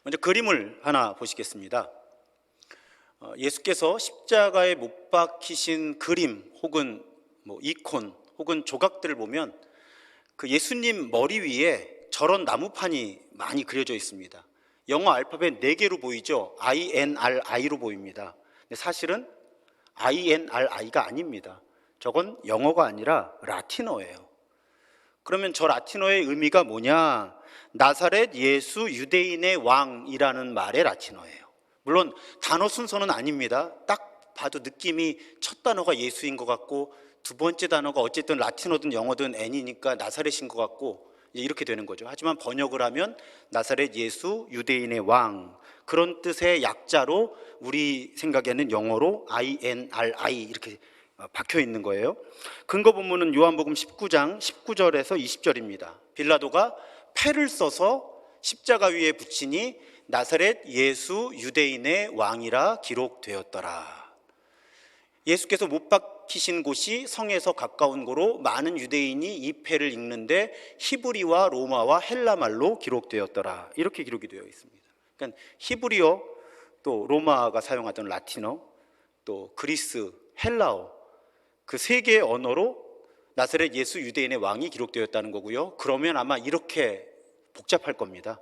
먼저 그림을 하나 보시겠습니다. 예수께서 십자가에 못 박히신 그림 혹은 이콘 혹은 조각들을 보면 그 예수님 머리 위에 저런 나무판이 많이 그려져 있습니다. 영어 알파벳 4개로 보이죠? INRI로 보입니다. 근데 사실은 INRI가 아닙니다. 저건 영어가 아니라 라틴어예요. 그러면 저 라틴어의 의미가 뭐냐? 나사렛 예수 유대인의 왕이라는 말의 라틴어예요. 물론 단어 순서는 아닙니다. 딱 봐도 느낌이 첫 단어가 예수인 것 같고 두 번째 단어가 어쨌든 라틴어든 영어든 N이니까 나사렛인 것 같고 이렇게 되는 거죠. 하지만 번역을 하면 나사렛 예수 유대인의 왕, 그런 뜻의 약자로 우리 생각에는 영어로 INRI 이렇게 박혀 있는 거예요. 근거 본문은 요한복음 19장 19절에서 20절입니다. 빌라도가 패를 써서 십자가 위에 붙이니 나사렛 예수 유대인의 왕이라 기록되었더라. 예수께서 못 박히신 곳이 성에서 가까운 곳으로 많은 유대인이 이 패를 읽는데 히브리와 로마와 헬라말로 기록되었더라. 이렇게 기록이 되어 있습니다. 그러니까 히브리어, 또 로마가 사용하던 라틴어, 또 그리스, 헬라어, 그 세 개의 언어로 나사렛 예수 유대인의 왕이 기록되었다는 거고요. 그러면 아마 이렇게 복잡할 겁니다.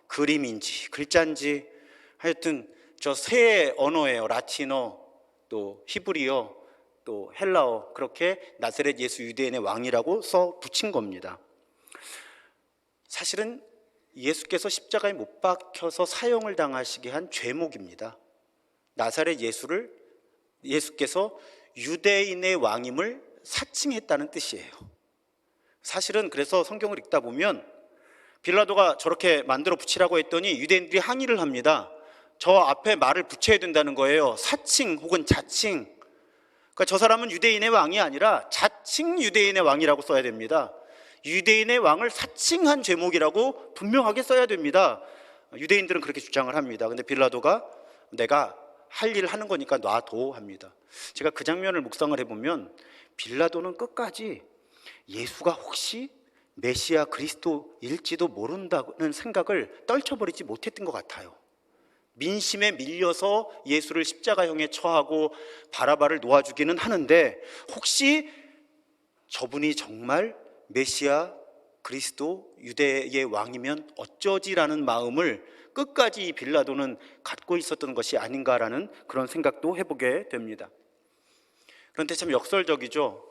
그림인지 글자인지 하여튼 저 세 언어예요. 라틴어, 또 히브리어, 또 헬라어, 그렇게 나사렛 예수 유대인의 왕이라고 써 붙인 겁니다. 사실은 예수께서 십자가에 못 박혀서 사형을 당하시게 한 죄목입니다. 나사렛 예수께서 유대인의 왕임을 사칭했다는 뜻이에요. 사실은 그래서 성경을 읽다 보면 빌라도가 저렇게 만들어 붙이라고 했더니 유대인들이 항의를 합니다. 저 앞에 말을 붙여야 된다는 거예요. 사칭 혹은 자칭. 그러니까 저 사람은 유대인의 왕이 아니라 자칭 유대인의 왕이라고 써야 됩니다. 유대인의 왕을 사칭한 제목이라고 분명하게 써야 됩니다. 유대인들은 그렇게 주장을 합니다. 근데 빌라도가 내가 할 일을 하는 거니까 놔둬 합니다. 제가 그 장면을 묵상을 해보면 빌라도는 끝까지 예수가 혹시 메시아 그리스도일지도 모른다는 생각을 떨쳐버리지 못했던 것 같아요. 민심에 밀려서 예수를 십자가형에 처하고 바라바를 놓아주기는 하는데 혹시 저분이 정말 메시아 그리스도 유대의 왕이면 어쩌지라는 마음을 끝까지 이 빌라도는 갖고 있었던 것이 아닌가라는 그런 생각도 해보게 됩니다. 그런데 참 역설적이죠.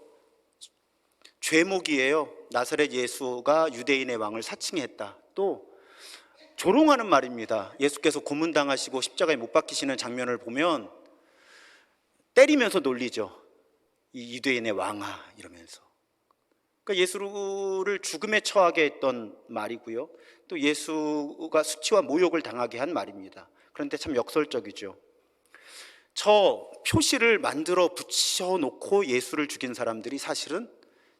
죄목이에요. 나사렛 예수가 유대인의 왕을 사칭했다. 또 조롱하는 말입니다. 예수께서 고문당하시고 십자가에 못 박히시는 장면을 보면 때리면서 놀리죠. 이 유대인의 왕아 이러면서. 그러니까 예수를 죽음에 처하게 했던 말이고요. 또 예수가 수치와 모욕을 당하게 한 말입니다. 그런데 참 역설적이죠. 저 표시를 만들어 붙여놓고 예수를 죽인 사람들이 사실은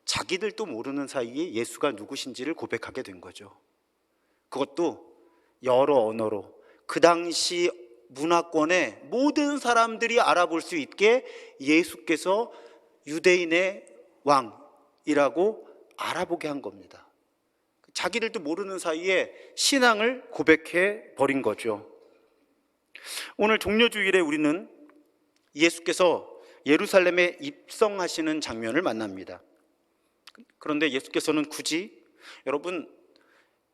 자기들도 모르는 사이에 예수가 누구신지를 고백하게 된 거죠. 그것도 여러 언어로 그 당시 문화권의 모든 사람들이 알아볼 수 있게 예수께서 유대인의 왕이라고 알아보게 한 겁니다. 자기들도 모르는 사이에 신앙을 고백해 버린 거죠. 오늘 종려주일에 우리는 예수께서 예루살렘에 입성하시는 장면을 만납니다. 그런데 예수께서는 굳이, 여러분,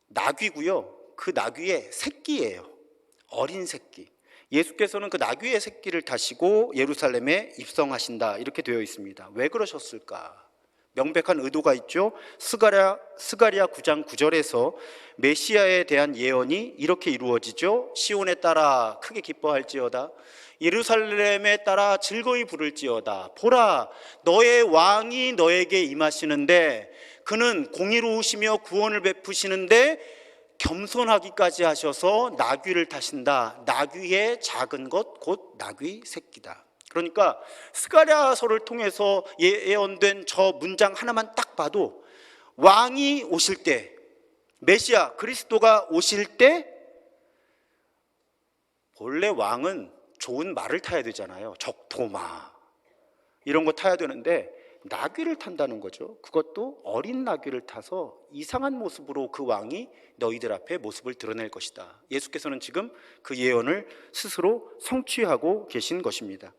나귀고요, 그 나귀의 새끼예요. 어린 새끼. 예수께서는 그 나귀의 새끼를 타시고 예루살렘에 입성하신다 이렇게 되어 있습니다. 왜 그러셨을까? 명백한 의도가 있죠. 스가랴 9장 9절에서 메시아에 대한 예언이 이렇게 이루어지죠. 시온에 따라 크게 기뻐할지어다, 예루살렘에 따라 즐거이 부를지어다. 보라, 너의 왕이 너에게 임하시는데 그는 공의로우시며 구원을 베푸시는데 겸손하기까지 하셔서 나귀를 타신다. 나귀의 작은 것 곧 나귀 새끼다. 그러니까 스가랴서를 통해서 예언된 저 문장 하나만 딱 봐도 왕이 오실 때, 메시아 그리스도가 오실 때, 본래 왕은 좋은 말을 타야 되잖아요. 적토마 이런 거 타야 되는데 나귀를 탄다는 거죠. 그것도 어린 나귀를 타서 이상한 모습으로 그 왕이 너희들 앞에 모습을 드러낼 것이다. 예수께서는 지금 그 예언을 스스로 성취하고 계신 것입니다.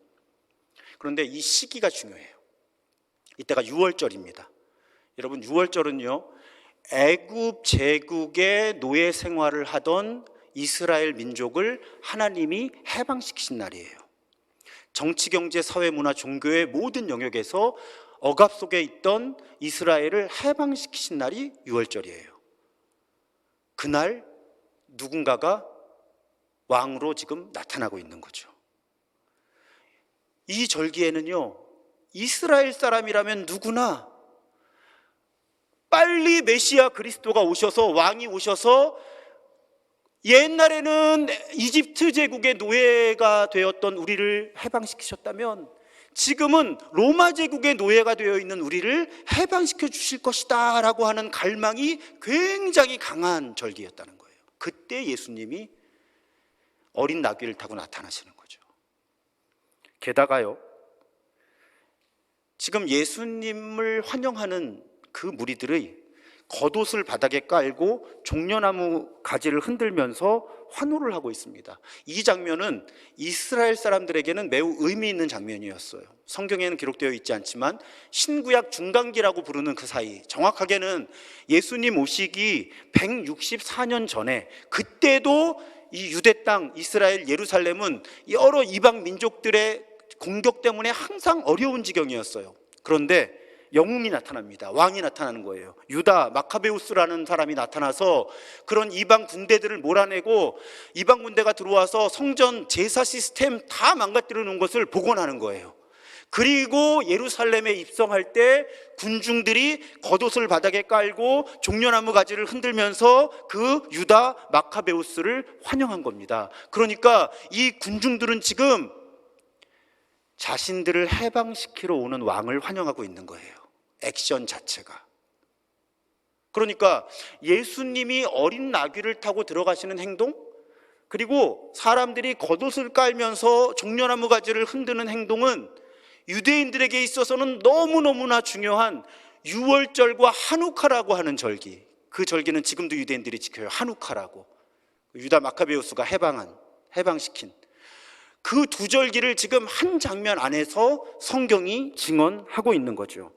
그런데 이 시기가 중요해요. 이때가 6월절입니다. 여러분, 6월절은요, 애굽 제국의 노예 생활을 하던 이스라엘 민족을 하나님이 해방시키신 날이에요. 정치, 경제, 사회, 문화, 종교의 모든 영역에서 억압 속에 있던 이스라엘을 해방시키신 날이 6월절이에요. 그날 누군가가 왕으로 지금 나타나고 있는 거죠. 이 절기에는요, 이스라엘 사람이라면 누구나 빨리 메시아 그리스도가 오셔서, 왕이 오셔서, 옛날에는 이집트 제국의 노예가 되었던 우리를 해방시키셨다면 지금은 로마 제국의 노예가 되어 있는 우리를 해방시켜 주실 것이다 라고 하는 갈망이 굉장히 강한 절기였다는 거예요. 그때 예수님이 어린 나귀를 타고 나타나시는 거죠. 게다가요, 지금 예수님을 환영하는 그 무리들의 겉옷을 바닥에 깔고 종려나무 가지를 흔들면서 환호를 하고 있습니다. 이 장면은 이스라엘 사람들에게는 매우 의미 있는 장면이었어요. 성경에는 기록되어 있지 않지만 신구약 중간기라고 부르는 그 사이, 정확하게는 예수님 오시기 164년 전에, 그때도 이 유대 땅 이스라엘 예루살렘은 여러 이방 민족들의 공격 때문에 항상 어려운 지경이었어요. 그런데 영웅이 나타납니다. 왕이 나타나는 거예요. 유다 마카베우스라는 사람이 나타나서 그런 이방 군대들을 몰아내고, 이방 군대가 들어와서 성전 제사 시스템 다 망가뜨려 놓은 것을 복원하는 거예요. 그리고 예루살렘에 입성할 때 군중들이 겉옷을 바닥에 깔고 종려나무 가지를 흔들면서 그 유다 마카베우스를 환영한 겁니다. 그러니까 이 군중들은 지금 자신들을 해방시키러 오는 왕을 환영하고 있는 거예요. 액션 자체가. 그러니까 예수님이 어린 나귀를 타고 들어가시는 행동, 그리고 사람들이 겉옷을 깔면서 종려나무 가지를 흔드는 행동은 유대인들에게 있어서는 너무너무나 중요한 6월절과 하누카라고 하는 절기, 그 절기는 지금도 유대인들이 지켜요. 하누카라고. 유다 마카베우스가 해방시킨 그 두 절기를 지금 한 장면 안에서 성경이 증언하고 있는 거죠.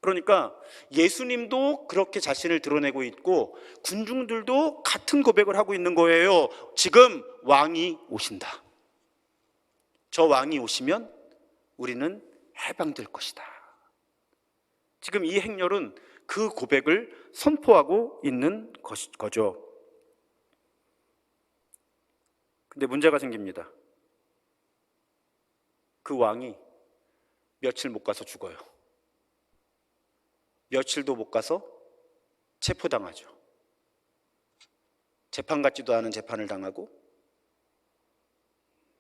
그러니까 예수님도 그렇게 자신을 드러내고 있고 군중들도 같은 고백을 하고 있는 거예요. 지금 왕이 오신다. 저 왕이 오시면 우리는 해방될 것이다. 지금 이 행렬은 그 고백을 선포하고 있는 거죠. 근데 문제가 생깁니다. 그 왕이 며칠 못 가서 죽어요. 며칠도 못 가서 체포당하죠. 재판 같지도 않은 재판을 당하고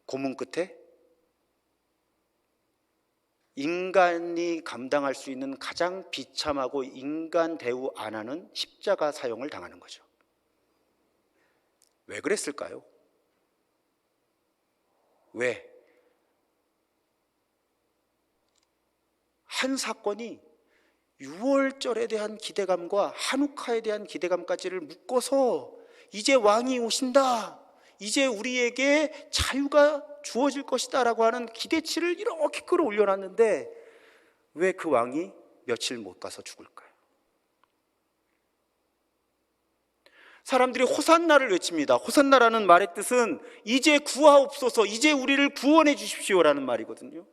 고문 끝에 인간이 감당할 수 있는 가장 비참하고 인간 대우 안 하는 십자가 사형을 당하는 거죠. 왜 그랬을까요? 왜? 한 사건이 6월절에 대한 기대감과 하누카에 대한 기대감까지를 묶어서 이제 왕이 오신다, 이제 우리에게 자유가 주어질 것이다 라고 하는 기대치를 이렇게 끌어올려놨는데 왜 그 왕이 며칠 못 가서 죽을까요? 사람들이 호산나를 외칩니다. 호산나라는 말의 뜻은 이제 구하옵소서, 이제 우리를 구원해 주십시오라는 말이거든요.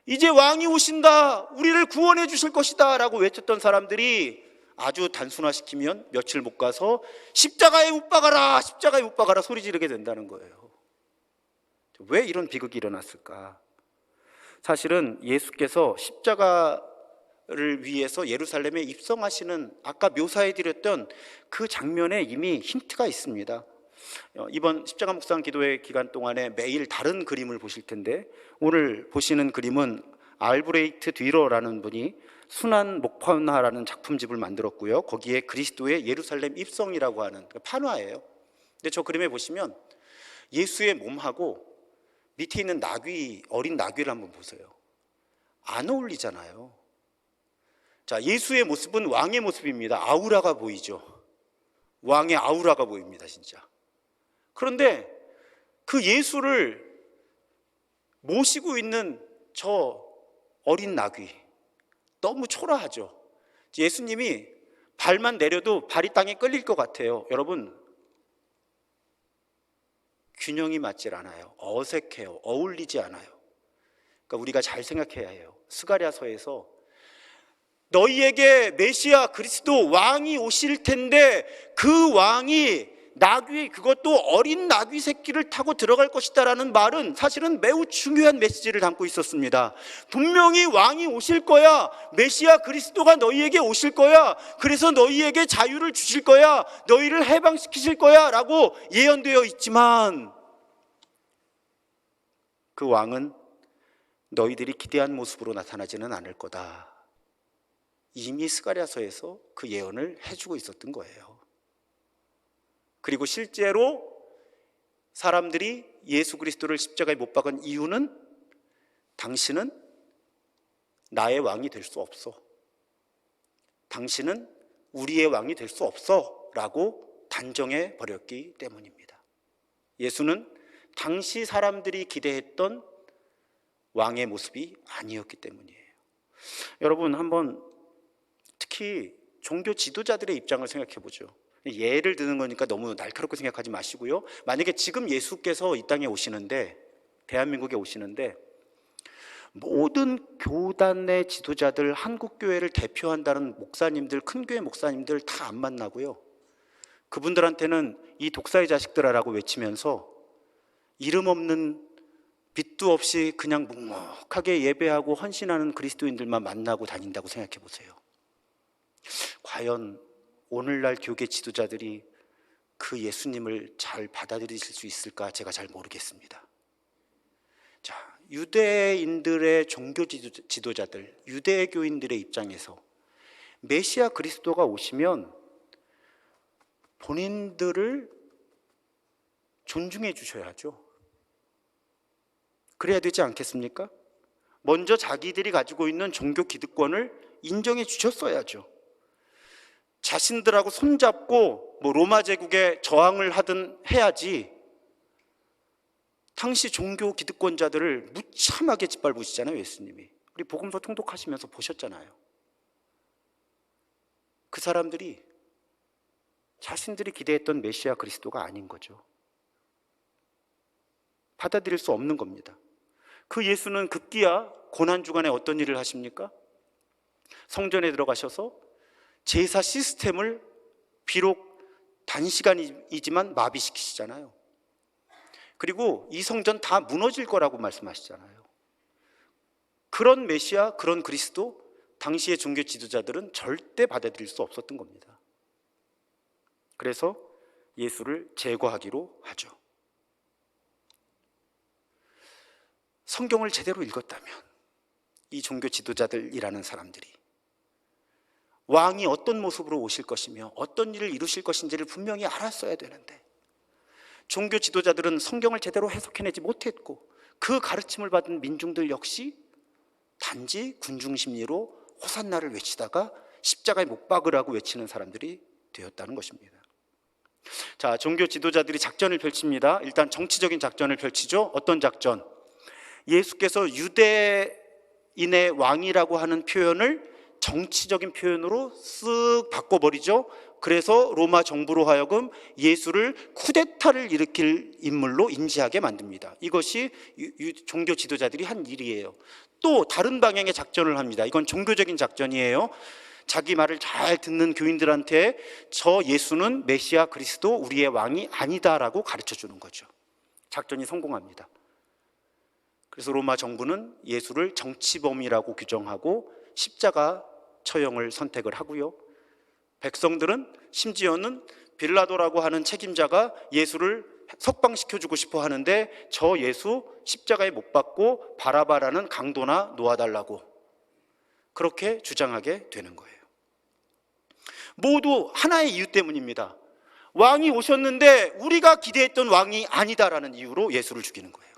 이제 왕이 오신다, 우리를 구원해 주실 것이다 라고 외쳤던 사람들이 아주 단순화시키면 며칠 못 가서 십자가에 못 박아라, 십자가에 못 박아라 소리 지르게 된다는 거예요. 왜 이런 비극이 일어났을까? 사실은 예수께서 십자가를 위해서 예루살렘에 입성하시는 아까 묘사해드렸던 그 장면에 이미 힌트가 있습니다. 이번 십자가 묵상 기도회 기간 동안에 매일 다른 그림을 보실 텐데, 오늘 보시는 그림은 알브레이트 뒤러라는 분이 순환 목판화라는 작품집을 만들었고요. 거기에 그리스도의 예루살렘 입성이라고 하는 판화예요. 근데 저 그림에 보시면 예수의 몸하고 밑에 있는 나귀, 어린 나귀를 한번 보세요. 안 어울리잖아요. 자, 예수의 모습은 왕의 모습입니다. 아우라가 보이죠. 왕의 아우라가 보입니다, 진짜. 그런데 그 예수를 모시고 있는 저 어린 나귀, 너무 초라하죠. 예수님이 발만 내려도 발이 땅에 끌릴 것 같아요. 여러분, 균형이 맞질 않아요. 어색해요. 어울리지 않아요. 그러니까 우리가 잘 생각해야 해요. 스가랴서에서 너희에게 메시아 그리스도 왕이 오실 텐데 그 왕이 나귀, 그것도 어린 나귀 새끼를 타고 들어갈 것이다라는 말은 사실은 매우 중요한 메시지를 담고 있었습니다. 분명히 왕이 오실 거야. 메시아 그리스도가 너희에게 오실 거야. 그래서 너희에게 자유를 주실 거야. 너희를 해방시키실 거야 라고 예언되어 있지만 그 왕은 너희들이 기대한 모습으로 나타나지는 않을 거다. 이미 스가랴서에서 그 예언을 해주고 있었던 거예요. 그리고 실제로 사람들이 예수 그리스도를 십자가에 못 박은 이유는 당신은 나의 왕이 될 수 없어. 당신은 우리의 왕이 될 수 없어 라고 단정해 버렸기 때문입니다. 예수는 당시 사람들이 기대했던 왕의 모습이 아니었기 때문이에요. 여러분, 한번 특히 종교 지도자들의 입장을 생각해 보죠. 예를 드는 거니까 너무 날카롭게 생각하지 마시고요. 만약에 지금 예수께서 이 땅에 오시는데, 대한민국에 오시는데 모든 교단의 지도자들, 한국교회를 대표한다는 목사님들, 큰 교회 목사님들 다 안 만나고요, 그분들한테는 이 독사의 자식들아라고 외치면서 이름 없는, 빛도 없이 그냥 묵묵하게 예배하고 헌신하는 그리스도인들만 만나고 다닌다고 생각해 보세요. 과연 오늘날 교계 지도자들이 그 예수님을 잘 받아들이실 수 있을까? 제가 잘 모르겠습니다. 자, 유대인들의 종교 지도자들, 유대교인들의 입장에서 메시아 그리스도가 오시면 본인들을 존중해 주셔야죠. 그래야 되지 않겠습니까? 먼저 자기들이 가지고 있는 종교 기득권을 인정해 주셨어야죠. 자신들하고 손잡고 로마 제국에 저항을 하든 해야지, 당시 종교 기득권자들을 무참하게 짓밟으시잖아요, 예수님이. 우리 복음서 통독하시면서 보셨잖아요. 그 사람들이 자신들이 기대했던 메시아 그리스도가 아닌 거죠. 받아들일 수 없는 겁니다. 그 예수는 급기야 고난주간에 어떤 일을 하십니까? 성전에 들어가셔서 제사 시스템을 비록 단시간이지만 마비시키시잖아요. 그리고 이 성전 다 무너질 거라고 말씀하시잖아요. 그런 메시아, 그런 그리스도, 당시의 종교 지도자들은 절대 받아들일 수 없었던 겁니다. 그래서 예수를 제거하기로 하죠. 성경을 제대로 읽었다면 이 종교 지도자들이라는 사람들이 왕이 어떤 모습으로 오실 것이며 어떤 일을 이루실 것인지를 분명히 알았어야 되는데, 종교 지도자들은 성경을 제대로 해석해내지 못했고 그 가르침을 받은 민중들 역시 단지 군중심리로 호산나를 외치다가 십자가에 못 박으라고 외치는 사람들이 되었다는 것입니다. 자, 종교 지도자들이 작전을 펼칩니다. 일단 정치적인 작전을 펼치죠. 어떤 작전? 예수께서 유대인의 왕이라고 하는 표현을 정치적인 표현으로 쓱 바꿔버리죠. 그래서 로마 정부로 하여금 예수를 쿠데타를 일으킬 인물로 인지하게 만듭니다. 이것이 종교 지도자들이 한 일이에요. 또 다른 방향의 작전을 합니다. 이건 종교적인 작전이에요. 자기 말을 잘 듣는 교인들한테 저 예수는 메시아 그리스도, 우리의 왕이 아니다라고 가르쳐주는 거죠. 작전이 성공합니다. 그래서 로마 정부는 예수를 정치범이라고 규정하고 십자가 처형을 선택을 하고요, 백성들은, 심지어는 빌라도라고 하는 책임자가 예수를 석방시켜주고 싶어 하는데 저 예수 십자가에 못 박고 바라바라는 강도나 놓아달라고 그렇게 주장하게 되는 거예요. 모두 하나의 이유 때문입니다. 왕이 오셨는데 우리가 기대했던 왕이 아니다라는 이유로 예수를 죽이는 거예요.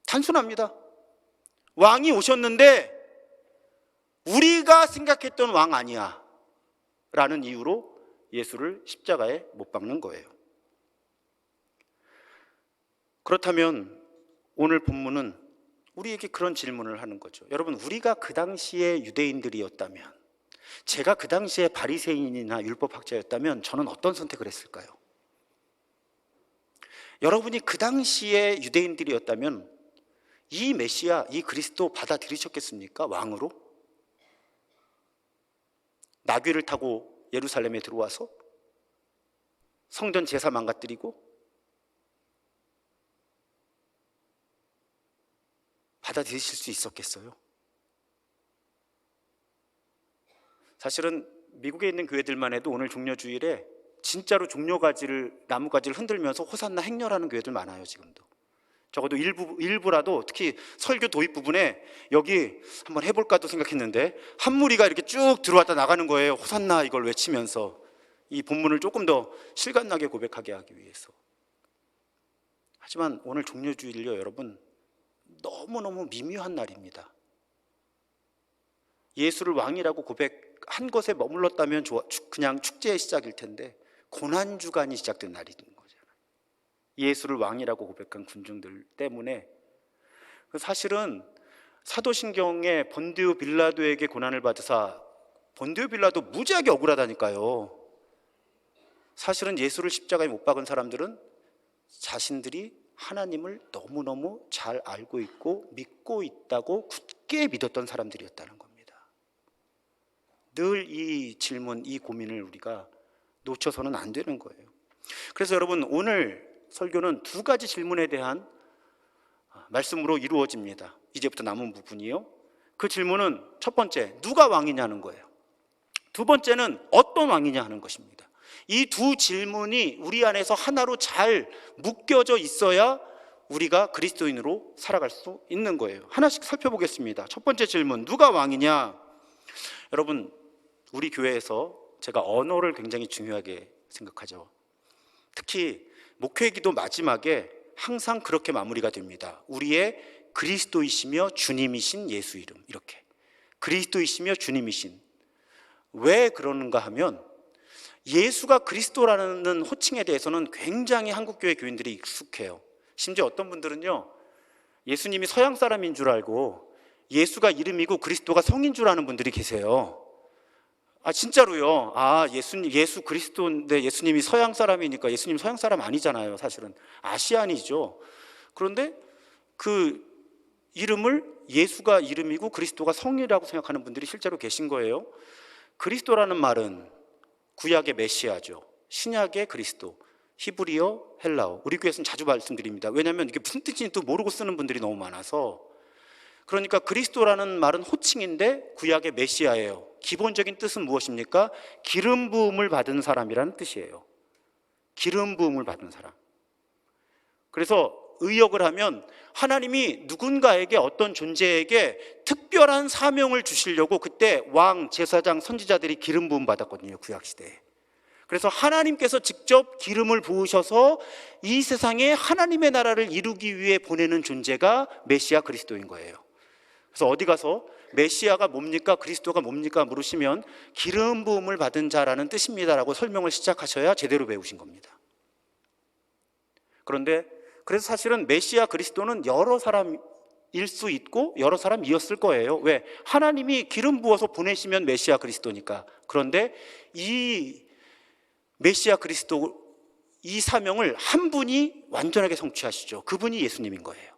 단순합니다. 왕이 오셨는데 우리가 생각했던 왕 아니야 라는 이유로 예수를 십자가에 못 박는 거예요. 그렇다면 오늘 본문은 우리에게 그런 질문을 하는 거죠. 여러분, 우리가 그 당시에 유대인들이었다면, 제가 그 당시에 바리새인이나 율법학자였다면 저는 어떤 선택을 했을까요? 여러분이 그 당시에 유대인들이었다면 이 메시아, 이 그리스도 받아들이셨겠습니까? 왕으로? 나귀를 타고 예루살렘에 들어와서 성전 제사 망가뜨리고 받아들이실 수 있었겠어요? 사실은 미국에 있는 교회들만 해도 오늘 종려주일에 진짜로 나무가지를 흔들면서 호산나 행렬하는 교회들 많아요. 지금도 적어도 일부라도, 특히 설교 도입 부분에 여기 한번 해볼까도 생각했는데 한 무리가 이렇게 쭉 들어왔다 나가는 거예요. 호산나 이걸 외치면서 이 본문을 조금 더 실감나게 고백하게 하기 위해서. 하지만 오늘 종려주일요, 여러분, 너무너무 미묘한 날입니다. 예수를 왕이라고 고백한 것에 머물렀다면 그냥 축제의 시작일 텐데 고난주간이 시작된 날인 거잖아요. 예수를 왕이라고 고백한 군중들 때문에. 사실은 사도신경에 본디오 빌라도에게 고난을 받으사, 본디오 빌라도 무지하게 억울하다니까요. 사실은 예수를 십자가에 못 박은 사람들은 자신들이 하나님을 너무너무 잘 알고 있고 믿고 있다고 굳게 믿었던 사람들이었다는 겁니다. 늘 이 질문, 이 고민을 우리가 놓쳐서는 안 되는 거예요. 그래서 여러분, 오늘 설교는 두 가지 질문에 대한 말씀으로 이루어집니다. 이제부터 남은 부분이요. 그 질문은 첫 번째, 누가 왕이냐는 거예요. 두 번째는 어떤 왕이냐 하는 것입니다. 이 두 질문이 우리 안에서 하나로 잘 묶여져 있어야 우리가 그리스도인으로 살아갈 수 있는 거예요. 하나씩 살펴보겠습니다. 첫 번째 질문, 누가 왕이냐? 여러분, 우리 교회에서 제가 언어를 굉장히 중요하게 생각하죠. 특히 목회기도 마지막에 항상 그렇게 마무리가 됩니다. 우리의 그리스도이시며 주님이신 예수 이름, 이렇게. 그리스도이시며 주님이신. 왜 그러는가 하면 예수가 그리스도라는 호칭에 대해서는 굉장히 한국교회 교인들이 익숙해요. 심지어 어떤 분들은요, 예수님이 서양 사람인 줄 알고 예수가 이름이고 그리스도가 성인 줄 아는 분들이 계세요. 진짜로요. 예수 그리스도인데 예수님이 서양 사람이니까 예수님 서양 사람 아니잖아요. 사실은 아시안이죠. 그런데 그 이름을 예수가 이름이고 그리스도가 성이라고 생각하는 분들이 실제로 계신 거예요. 그리스도라는 말은 구약의 메시아죠. 신약의 그리스도, 히브리어, 헬라어. 우리 교회에서는 자주 말씀드립니다. 왜냐하면 이게 무슨 뜻인지도 모르고 쓰는 분들이 너무 많아서. 그러니까 그리스도라는 말은 호칭인데 구약의 메시아예요. 기본적인 뜻은 무엇입니까? 기름 부음을 받은 사람이라는 뜻이에요. 기름 부음을 받은 사람. 그래서 의역을 하면 하나님이 누군가에게, 어떤 존재에게 특별한 사명을 주시려고 그때 왕, 제사장, 선지자들이 기름 부음 받았거든요. 구약시대에. 그래서 하나님께서 직접 기름을 부으셔서 이 세상에 하나님의 나라를 이루기 위해 보내는 존재가 메시아 그리스도인 거예요. 그래서 어디 가서 메시아가 뭡니까? 그리스도가 뭡니까? 물으시면 기름 부음을 받은 자라는 뜻입니다라고 설명을 시작하셔야 제대로 배우신 겁니다. 그런데 그래서 사실은 메시아 그리스도는 여러 사람일 수 있고 여러 사람이었을 거예요. 왜? 하나님이 기름 부어서 보내시면 메시아 그리스도니까. 그런데 이 메시아 그리스도, 이 사명을 한 분이 완전하게 성취하시죠. 그분이 예수님인 거예요.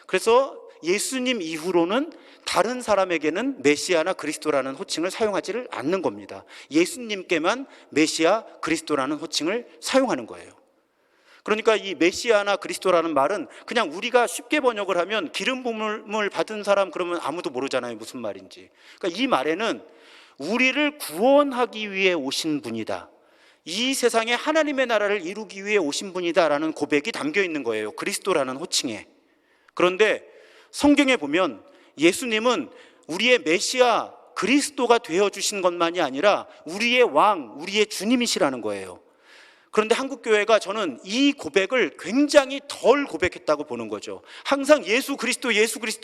그래서 예수님 이후로는 다른 사람에게는 메시아나 그리스도라는 호칭을 사용하지를 않는 겁니다. 예수님께만 메시아 그리스도라는 호칭을 사용하는 거예요. 그러니까 이 메시아나 그리스도라는 말은 그냥 우리가 쉽게 번역을 하면 기름 부음을 받은 사람, 그러면 아무도 모르잖아요, 무슨 말인지. 그러니까 이 말에는 우리를 구원하기 위해 오신 분이다, 이 세상에 하나님의 나라를 이루기 위해 오신 분이다라는 고백이 담겨 있는 거예요, 그리스도라는 호칭에. 그런데 성경에 보면 예수님은 우리의 메시아 그리스도가 되어주신 것만이 아니라 우리의 왕, 우리의 주님이시라는 거예요. 그런데 한국교회가 저는 이 고백을 굉장히 덜 고백했다고 보는 거죠. 항상 예수 그리스도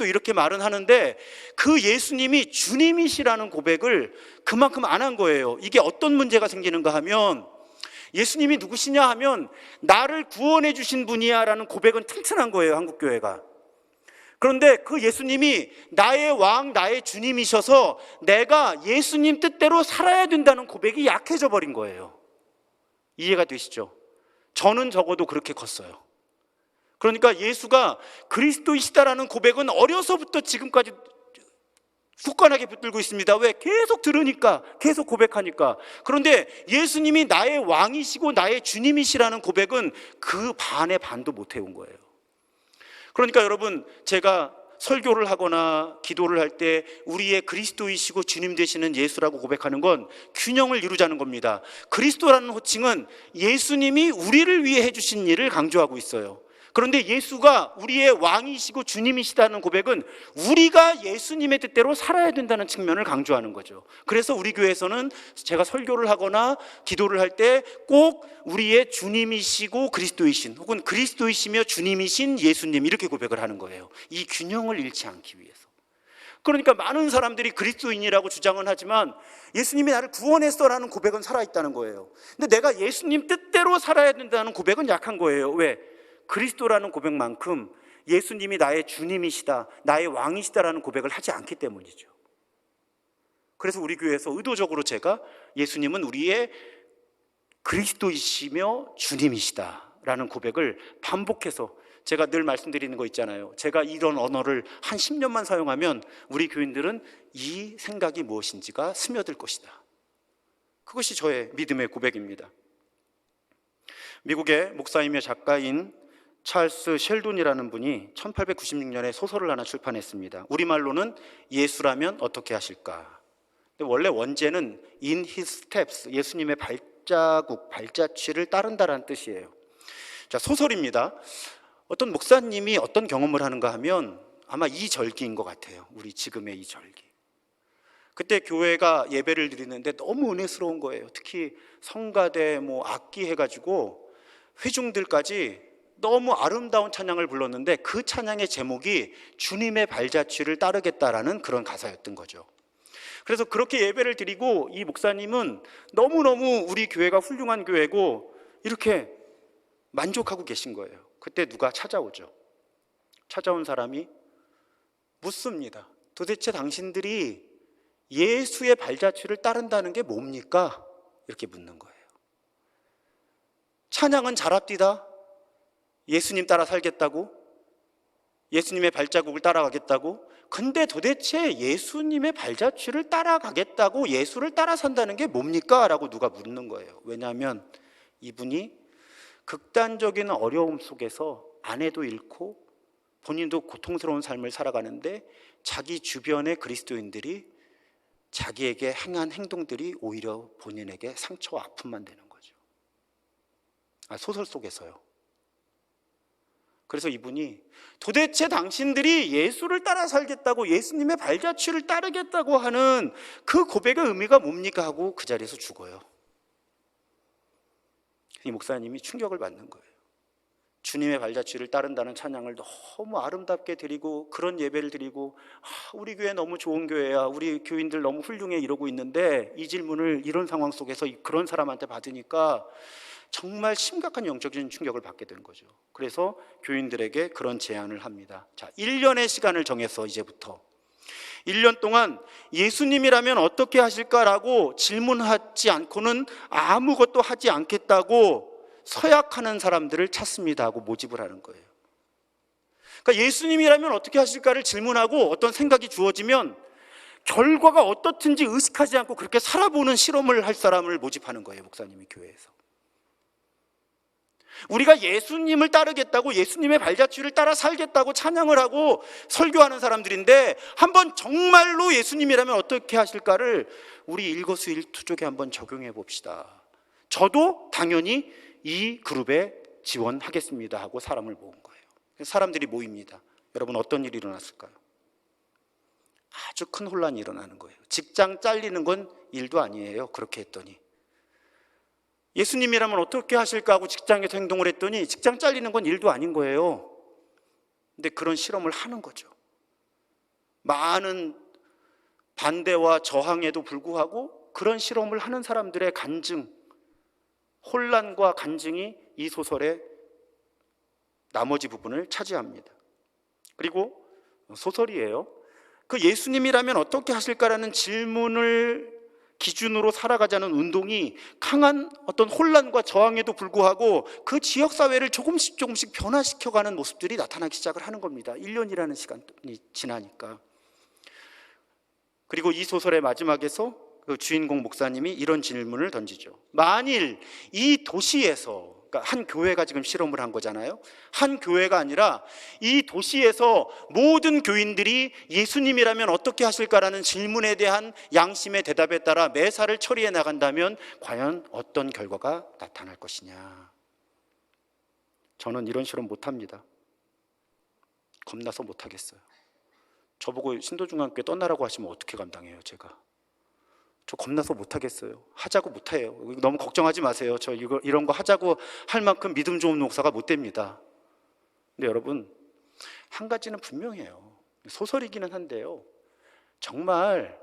이렇게 말은 하는데 그 예수님이 주님이시라는 고백을 그만큼 안 한 거예요. 이게 어떤 문제가 생기는가 하면, 예수님이 누구시냐 하면 나를 구원해 주신 분이야 라는 고백은 튼튼한 거예요, 한국교회가. 그런데 그 예수님이 나의 왕, 나의 주님이셔서 내가 예수님 뜻대로 살아야 된다는 고백이 약해져 버린 거예요. 이해가 되시죠? 저는 적어도 그렇게 컸어요. 그러니까 예수가 그리스도이시다라는 고백은 어려서부터 지금까지 굳건하게 붙들고 있습니다. 왜? 계속 들으니까, 계속 고백하니까. 그런데 예수님이 나의 왕이시고 나의 주님이시라는 고백은 그 반의 반도 못 해온 거예요. 그러니까 여러분, 제가 설교를 하거나 기도를 할 때 우리의 그리스도이시고 주님 되시는 예수라고 고백하는 건 균형을 이루자는 겁니다. 그리스도라는 호칭은 예수님이 우리를 위해 해주신 일을 강조하고 있어요. 그런데 예수가 우리의 왕이시고 주님이시다는 고백은 우리가 예수님의 뜻대로 살아야 된다는 측면을 강조하는 거죠. 그래서 우리 교회에서는 제가 설교를 하거나 기도를 할 때 꼭 우리의 주님이시고 그리스도이신, 혹은 그리스도이시며 주님이신 예수님, 이렇게 고백을 하는 거예요. 이 균형을 잃지 않기 위해서. 그러니까 많은 사람들이 그리스도인이라고 주장은 하지만 예수님이 나를 구원했어라는 고백은 살아있다는 거예요. 근데 내가 예수님 뜻대로 살아야 된다는 고백은 약한 거예요. 왜? 그리스도라는 고백만큼 예수님이 나의 주님이시다, 나의 왕이시다라는 고백을 하지 않기 때문이죠. 그래서 우리 교회에서 의도적으로 제가 예수님은 우리의 그리스도이시며 주님이시다라는 고백을 반복해서, 제가 늘 말씀드리는 거 있잖아요. 제가 이런 언어를 한 10년만 사용하면 우리 교인들은 이 생각이 무엇인지가 스며들 것이다. 그것이 저의 믿음의 고백입니다. 미국의 목사이며 작가인 찰스 셸돈이라는 분이 1896년에 소설을 하나 출판했습니다. 우리말로는 예수라면 어떻게 하실까? 근데 원래 원제는 In His Steps, 예수님의 발자국, 발자취를 따른다라는 뜻이에요. 자, 소설입니다. 어떤 목사님이 어떤 경험을 하는가 하면 아마 이 절기인 것 같아요. 우리 지금의 이 절기. 그때 교회가 예배를 드리는데 너무 은혜스러운 거예요. 특히 성가대 악기 해가지고 회중들까지 너무 아름다운 찬양을 불렀는데 그 찬양의 제목이 주님의 발자취를 따르겠다라는 그런 가사였던 거죠. 그래서 그렇게 예배를 드리고 이 목사님은 너무너무 우리 교회가 훌륭한 교회고 이렇게 만족하고 계신 거예요. 그때 누가 찾아오죠. 찾아온 사람이 묻습니다. 도대체 당신들이 예수의 발자취를 따른다는 게 뭡니까? 이렇게 묻는 거예요. 찬양은 잘합디다. 예수님 따라 살겠다고? 예수님의 발자국을 따라가겠다고? 근데 도대체 예수님의 발자취를 따라가겠다고 예수를 따라 산다는 게 뭡니까? 라고 누가 묻는 거예요. 왜냐하면 이분이 극단적인 어려움 속에서 아내도 잃고 본인도 고통스러운 삶을 살아가는데 자기 주변의 그리스도인들이 자기에게 행한 행동들이 오히려 본인에게 상처와 아픔만 되는 거죠. 소설 속에서요. 그래서 이분이 도대체 당신들이 예수를 따라 살겠다고, 예수님의 발자취를 따르겠다고 하는 그 고백의 의미가 뭡니까? 하고 그 자리에서 죽어요. 이 목사님이 충격을 받는 거예요. 주님의 발자취를 따른다는 찬양을 너무 아름답게 드리고 그런 예배를 드리고 우리 교회 너무 좋은 교회야, 우리 교인들 너무 훌륭해 이러고 있는데 이 질문을 이런 상황 속에서 그런 사람한테 받으니까 정말 심각한 영적인 충격을 받게 된 거죠. 그래서 교인들에게 그런 제안을 합니다. 자, 1년의 시간을 정해서 이제부터 1년 동안 예수님이라면 어떻게 하실까라고 질문하지 않고는 아무것도 하지 않겠다고 서약하는 사람들을 찾습니다 하고 모집을 하는 거예요. 그러니까 예수님이라면 어떻게 하실까를 질문하고 어떤 생각이 주어지면 결과가 어떻든지 의식하지 않고 그렇게 살아보는 실험을 할 사람을 모집하는 거예요, 목사님이 교회에서. 우리가 예수님을 따르겠다고, 예수님의 발자취를 따라 살겠다고 찬양을 하고 설교하는 사람들인데 한번 정말로 예수님이라면 어떻게 하실까를 우리 일거수일투족에 한번 적용해 봅시다. 저도 당연히 이 그룹에 지원하겠습니다 하고 사람을 모은 거예요. 사람들이 모입니다. 여러분, 어떤 일이 일어났을까요? 아주 큰 혼란이 일어나는 거예요. 직장 잘리는 건 일도 아니에요. 그렇게 했더니 예수님이라면 어떻게 하실까 하고 직장에서 행동을 했더니 직장 잘리는 건 일도 아닌 거예요. 근데 그런 실험을 하는 거죠. 많은 반대와 저항에도 불구하고 그런 실험을 하는 사람들의 간증, 혼란과 간증이 이 소설의 나머지 부분을 차지합니다. 그리고 소설이에요. 그 예수님이라면 어떻게 하실까라는 질문을 기준으로 살아가자는 운동이 강한 어떤 혼란과 저항에도 불구하고 그 지역사회를 조금씩 변화시켜가는 모습들이 나타나기 시작을 하는 겁니다. 1년이라는 시간이 지나니까. 그리고 이 소설의 마지막에서 그 주인공 목사님이 이런 질문을 던지죠. 만일 이 도시에서, 그러니까 한 교회가 지금 실험을 한 거잖아요. 한 교회가 아니라 이 도시에서 모든 교인들이 예수님이라면 어떻게 하실까라는 질문에 대한 양심의 대답에 따라 매사를 처리해 나간다면 과연 어떤 결과가 나타날 것이냐. 저는 이런 실험 못합니다. 겁나서 못하겠어요. 저보고 신도중앙교회 떠나라고 하시면 어떻게 감당해요, 제가? 저 겁나서 못하겠어요. 하자고 못해요. 너무 걱정하지 마세요. 저 이런 거 하자고 할 만큼 믿음 좋은 목사가 못 됩니다. 근데 여러분, 한 가지는 분명해요. 소설이기는 한데요, 정말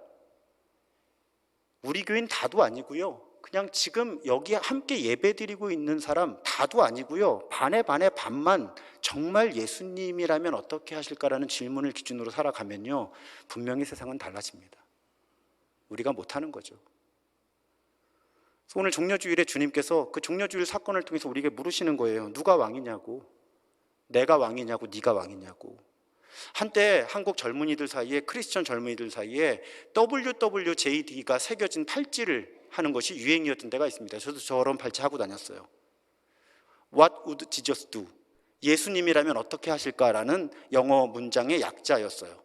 우리 교인 다도 아니고요, 그냥 지금 여기 함께 예배드리고 있는 사람 다도 아니고요, 반의 반만 정말 예수님이라면 어떻게 하실까라는 질문을 기준으로 살아가면요, 분명히 세상은 달라집니다. 우리가 못하는 거죠. 그래서 오늘 종려주일에 주님께서 그 종려주일 사건을 통해서 우리에게 물으시는 거예요. 누가 왕이냐고. 내가 왕이냐고, 네가 왕이냐고. 한때 한국 젊은이들 사이에, 크리스천 젊은이들 사이에 WWJD가 새겨진 팔찌를 하는 것이 유행이었던 때가 있습니다. 저도 저런 팔찌 하고 다녔어요. What would Jesus do? 예수님이라면 어떻게 하실까라는 영어 문장의 약자였어요.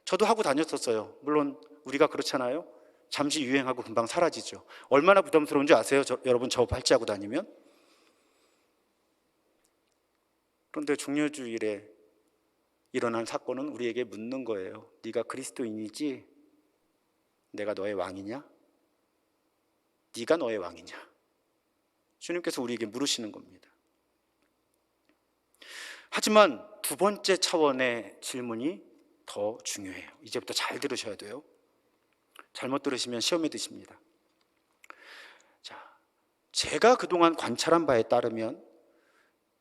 저도 하고 다녔었어요. 물론 우리가 그렇잖아요. 잠시 유행하고 금방 사라지죠. 얼마나 부담스러운지 아세요? 여러분, 저 팔찌하고 다니면? 그런데 종려주일에 일어난 사건은 우리에게 묻는 거예요. 네가 그리스도인이지? 내가 너의 왕이냐? 네가 너의 왕이냐? 주님께서 우리에게 물으시는 겁니다. 하지만 두 번째 차원의 질문이 더 중요해요. 이제부터 잘 들으셔야 돼요. 잘못 들으시면 시험에 드십니다. 자, 제가 그동안 관찰한 바에 따르면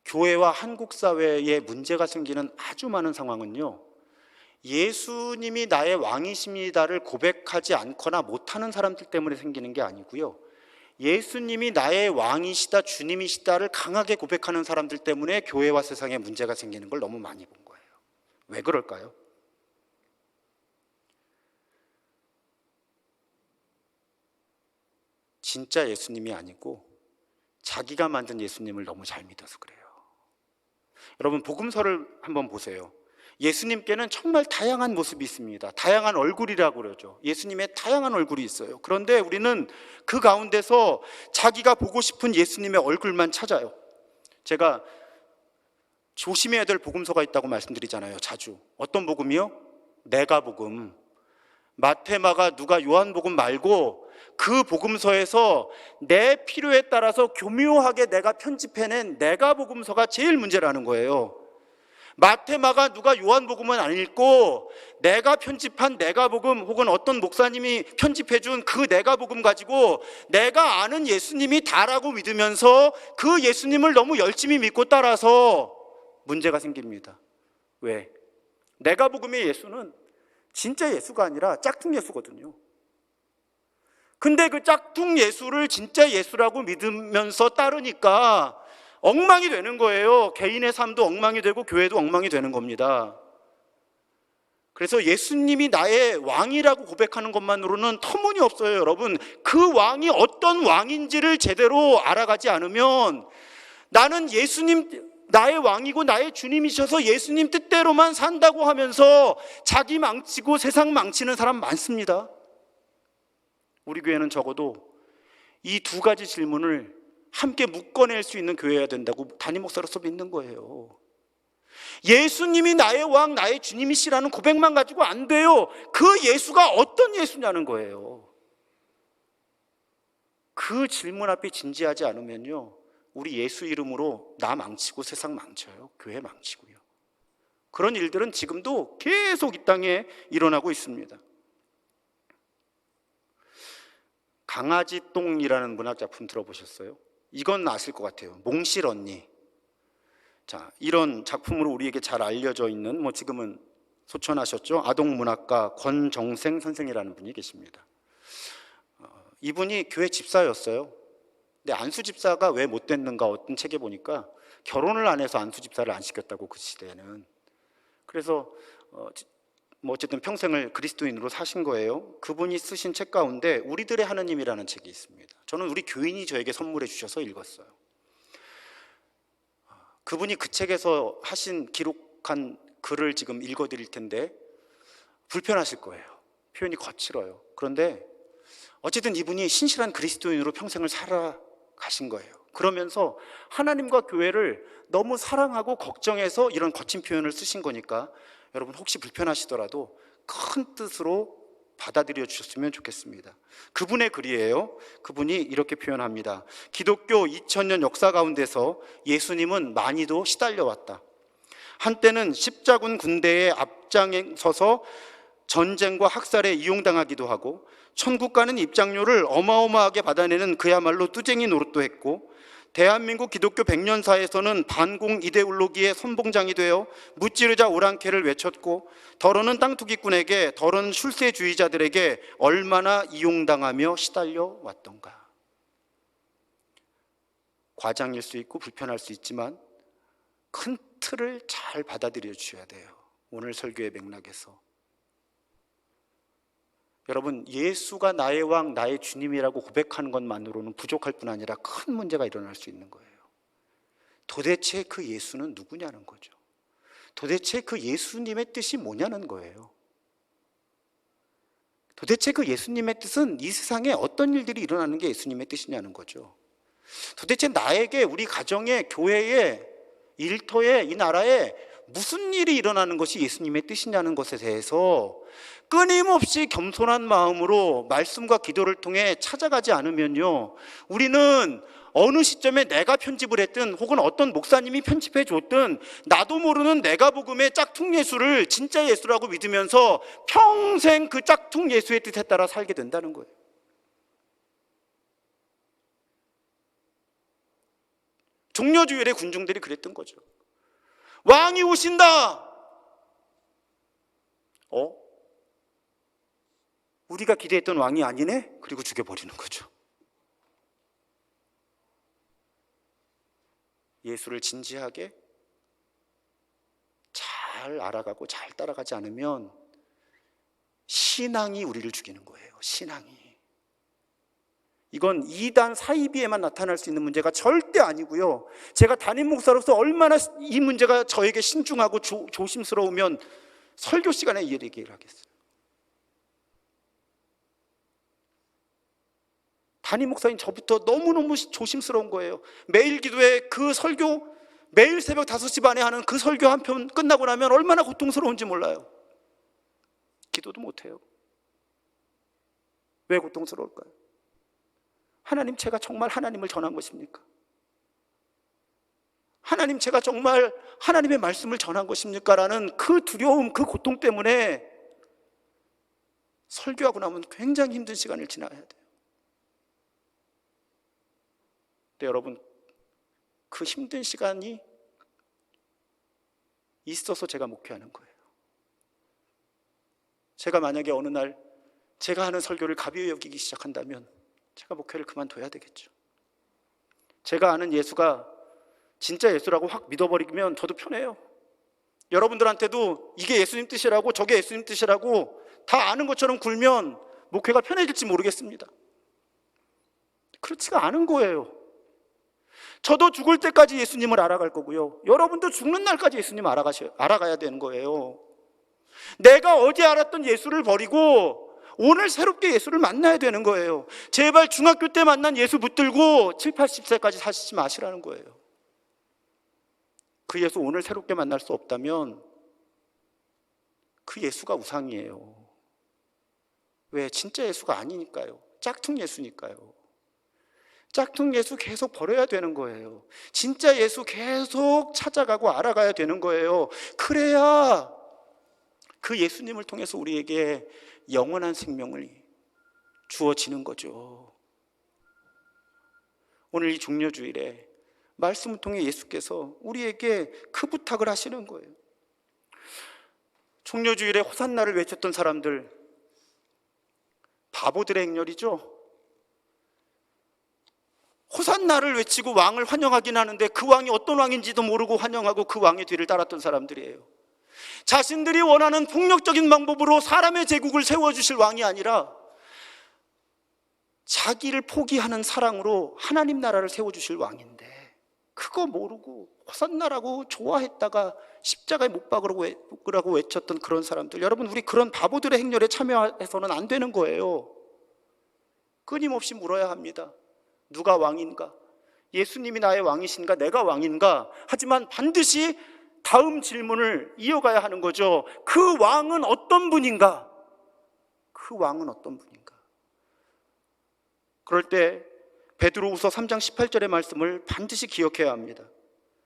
교회와 한국 사회에 문제가 생기는 아주 많은 상황은요, 예수님이 나의 왕이십니다를 고백하지 않거나 못하는 사람들 때문에 생기는 게 아니고요, 예수님이 나의 왕이시다, 주님이시다를 강하게 고백하는 사람들 때문에 교회와 세상에 문제가 생기는 걸 너무 많이 본 거예요. 왜 그럴까요? 진짜 예수님이 아니고 자기가 만든 예수님을 너무 잘 믿어서 그래요. 여러분, 복음서를 한번 보세요. 예수님께는 정말 다양한 모습이 있습니다. 다양한 얼굴이라고 그러죠. 예수님의 다양한 얼굴이 있어요. 그런데 우리는 그 가운데서 자기가 보고 싶은 예수님의 얼굴만 찾아요. 제가 조심해야 될 복음서가 있다고 말씀드리잖아요, 자주. 어떤 복음이요? 내가복음. 마태, 마가, 누가, 요한복음 말고 그 복음서에서 내 필요에 따라서 교묘하게 내가 편집해낸 내가복음서가 제일 문제라는 거예요. 마태, 마가, 누가, 요한복음은 안 읽고 내가 편집한 내가복음, 혹은 어떤 목사님이 편집해준 그 내가복음 가지고 내가 아는 예수님이 다라고 믿으면서 그 예수님을 너무 열심히 믿고 따라서 문제가 생깁니다. 왜? 내가복음의 예수는 진짜 예수가 아니라 짝퉁 예수거든요. 근데 그 짝퉁 예수를 진짜 예수라고 믿으면서 따르니까 엉망이 되는 거예요. 개인의 삶도 엉망이 되고 교회도 엉망이 되는 겁니다. 그래서 예수님이 나의 왕이라고 고백하는 것만으로는 터무니없어요, 여러분. 그 왕이 어떤 왕인지를 제대로 알아가지 않으면 나는 예수님 나의 왕이고 나의 주님이셔서 예수님 뜻대로만 산다고 하면서 자기 망치고 세상 망치는 사람 많습니다. 우리 교회는 적어도 이 두 가지 질문을 함께 묶어낼 수 있는 교회여야 된다고 담임 목사로서 믿는 거예요. 예수님이 나의 왕, 나의 주님이시라는 고백만 가지고 안 돼요. 그 예수가 어떤 예수냐는 거예요. 그 질문 앞에 진지하지 않으면요, 우리 예수 이름으로 나 망치고 세상 망쳐요. 교회 망치고요. 그런 일들은 지금도 계속 이 땅에 일어나고 있습니다. 강아지똥이라는 문학 작품 들어보셨어요? 이건 아실 것 같아요. 몽실 언니. 자, 이런 작품으로 우리에게 잘 알려져 있는, 지금은 소천하셨죠? 아동문학가 권정생 선생이라는 분이 계십니다. 이분이 교회 집사였어요. 근데 안수 집사가 왜 못 됐는가 어떤 책에 보니까 결혼을 안 해서 안수 집사를 안 시켰다고, 그 시대에는. 그래서 어쨌든 평생을 그리스도인으로 사신 거예요. 그분이 쓰신 책 가운데 우리들의 하느님이라는 책이 있습니다. 저는 우리 교인이 저에게 선물해 주셔서 읽었어요. 그분이 그 책에서 기록한 글을 지금 읽어드릴 텐데 불편하실 거예요. 표현이 거칠어요. 그런데 어쨌든 이분이 신실한 그리스도인으로 평생을 살아가신 거예요. 그러면서 하나님과 교회를 너무 사랑하고 걱정해서 이런 거친 표현을 쓰신 거니까 여러분 혹시 불편하시더라도 큰 뜻으로 받아들여 주셨으면 좋겠습니다. 그분의 글이에요. 그분이 이렇게 표현합니다. 기독교 2000년 역사 가운데서 예수님은 많이도 시달려왔다. 한때는 십자군 군대의 앞장에 서서 전쟁과 학살에 이용당하기도 하고, 천국 가는 입장료를 어마어마하게 받아내는 그야말로 뚜쟁이 노릇도 했고, 대한민국 기독교 100년사에서는 반공 이데올로기의 선봉장이 되어 무찌르자 오랑캐를 외쳤고, 더러는 땅투기꾼에게, 더러는 출세주의자들에게 얼마나 이용당하며 시달려 왔던가. 과장일 수 있고 불편할 수 있지만 큰 틀을 잘 받아들여 주셔야 돼요. 오늘 설교의 맥락에서. 여러분, 예수가 나의 왕, 나의 주님이라고 고백하는 것만으로는 부족할 뿐 아니라 큰 문제가 일어날 수 있는 거예요. 도대체 그 예수는 누구냐는 거죠. 도대체 그 예수님의 뜻이 뭐냐는 거예요. 도대체 그 예수님의 뜻은 이 세상에 어떤 일들이 일어나는 게 예수님의 뜻이냐는 거죠. 도대체 나에게, 우리 가정에, 교회에, 일터에, 이 나라에 무슨 일이 일어나는 것이 예수님의 뜻이냐는 것에 대해서 끊임없이 겸손한 마음으로 말씀과 기도를 통해 찾아가지 않으면요, 우리는 어느 시점에 내가 편집을 했든 혹은 어떤 목사님이 편집해 줬든 나도 모르는 내가 복음의 짝퉁 예수를 진짜 예수라고 믿으면서 평생 그 짝퉁 예수의 뜻에 따라 살게 된다는 거예요. 종려주일의 군중들이 그랬던 거죠. 왕이 오신다. 우리가 기대했던 왕이 아니네? 그리고 죽여버리는 거죠. 예수를 진지하게 잘 알아가고 잘 따라가지 않으면 신앙이 우리를 죽이는 거예요. 신앙이. 이건 이단 사이비에만 나타날 수 있는 문제가 절대 아니고요. 제가 담임 목사로서 얼마나 이 문제가 저에게 신중하고 조심스러우면 설교 시간에 이 얘기를 하겠어요. 담임 목사인 저부터 너무너무 조심스러운 거예요. 매일 기도에 그 설교, 매일 새벽 5시 반에 하는 그 설교 한 편 끝나고 나면 얼마나 고통스러운지 몰라요. 기도도 못해요. 왜 고통스러울까요? 하나님, 제가 정말 하나님을 전한 것입니까? 하나님, 제가 정말 하나님의 말씀을 전한 것입니까? 라는 그 두려움, 그 고통 때문에 설교하고 나면 굉장히 힘든 시간을 지나야 돼요. 근데 여러분, 그 힘든 시간이 있어서 제가 목회하는 거예요. 제가 만약에 어느 날 제가 하는 설교를 가벼이 여기기 시작한다면 제가 목회를 그만둬야 되겠죠. 제가 아는 예수가 진짜 예수라고 확 믿어버리면 저도 편해요. 여러분들한테도 이게 예수님 뜻이라고 저게 예수님 뜻이라고 다 아는 것처럼 굴면 목회가 편해질지 모르겠습니다. 그렇지가 않은 거예요. 저도 죽을 때까지 예수님을 알아갈 거고요, 여러분도 죽는 날까지 예수님 알아가야 되는 거예요. 내가 어제 알았던 예수를 버리고 오늘 새롭게 예수를 만나야 되는 거예요. 제발 중학교 때 만난 예수 붙들고 7, 80세까지 사시지 마시라는 거예요. 그 예수 오늘 새롭게 만날 수 없다면 그 예수가 우상이에요. 왜? 진짜 예수가 아니니까요. 짝퉁 예수니까요. 짝퉁 예수 계속 버려야 되는 거예요. 진짜 예수 계속 찾아가고 알아가야 되는 거예요. 그래야 그 예수님을 통해서 우리에게 영원한 생명을 주어지는 거죠. 오늘 이 종려주일에 말씀을 통해 예수께서 우리에게 그 부탁을 하시는 거예요. 종려주일에 호산나를 외쳤던 사람들, 바보들의 행렬이죠. 호산나를 외치고 왕을 환영하긴 하는데 그 왕이 어떤 왕인지도 모르고 환영하고 그 왕의 뒤를 따랐던 사람들이에요. 자신들이 원하는 폭력적인 방법으로 사람의 제국을 세워주실 왕이 아니라 자기를 포기하는 사랑으로 하나님 나라를 세워주실 왕인데 그거 모르고 호산나라고 좋아했다가 십자가에 못 박으라고 외쳤던 그런 사람들, 여러분, 우리 그런 바보들의 행렬에 참여해서는 안 되는 거예요. 끊임없이 물어야 합니다. 누가 왕인가? 예수님이 나의 왕이신가? 내가 왕인가? 하지만 반드시 다음 질문을 이어가야 하는 거죠. 그 왕은 어떤 분인가? 그 왕은 어떤 분인가? 그럴 때 베드로후서 3장 18절의 말씀을 반드시 기억해야 합니다.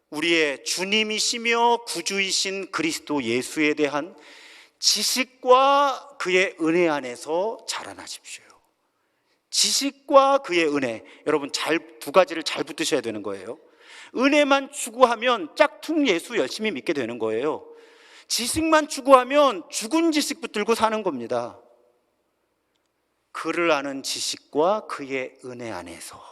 우리의 주님이시며 구주이신 그리스도 예수에 대한 지식과 그의 은혜 안에서 자라나십시오. 지식과 그의 은혜, 여러분 두 가지를 잘 붙드셔야 되는 거예요. 은혜만 추구하면 짝퉁 예수 열심히 믿게 되는 거예요. 지식만 추구하면 죽은 지식 붙들고 사는 겁니다. 그를 아는 지식과 그의 은혜 안에서.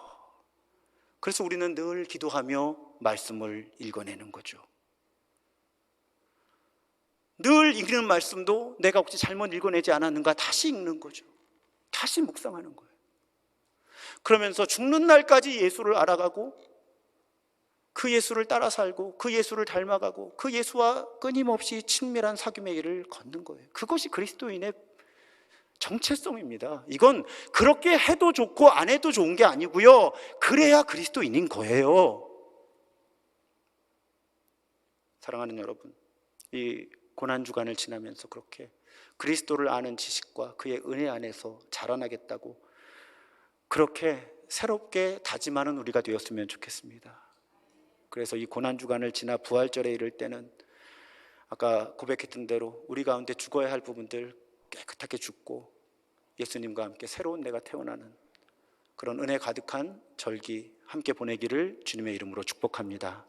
그래서 우리는 늘 기도하며 말씀을 읽어내는 거죠. 늘 읽는 말씀도 내가 혹시 잘못 읽어내지 않았는가 다시 읽는 거죠. 다시 묵상하는 거예요. 그러면서 죽는 날까지 예수를 알아가고 그 예수를 따라 살고 그 예수를 닮아가고 그 예수와 끊임없이 친밀한 사귐의 길을 걷는 거예요. 그것이 그리스도인의 정체성입니다. 이건 그렇게 해도 좋고 안 해도 좋은 게 아니고요. 그래야 그리스도인인 거예요. 사랑하는 여러분, 이 고난주간을 지나면서 그렇게 그리스도를 아는 지식과 그의 은혜 안에서 자라나겠다고 그렇게 새롭게 다짐하는 우리가 되었으면 좋겠습니다. 그래서 이 고난주간을 지나 부활절에 이를 때는 아까 고백했던 대로 우리 가운데 죽어야 할 부분들 깨끗하게 죽고 예수님과 함께 새로운 내가 태어나는 그런 은혜 가득한 절기 함께 보내기를 주님의 이름으로 축복합니다.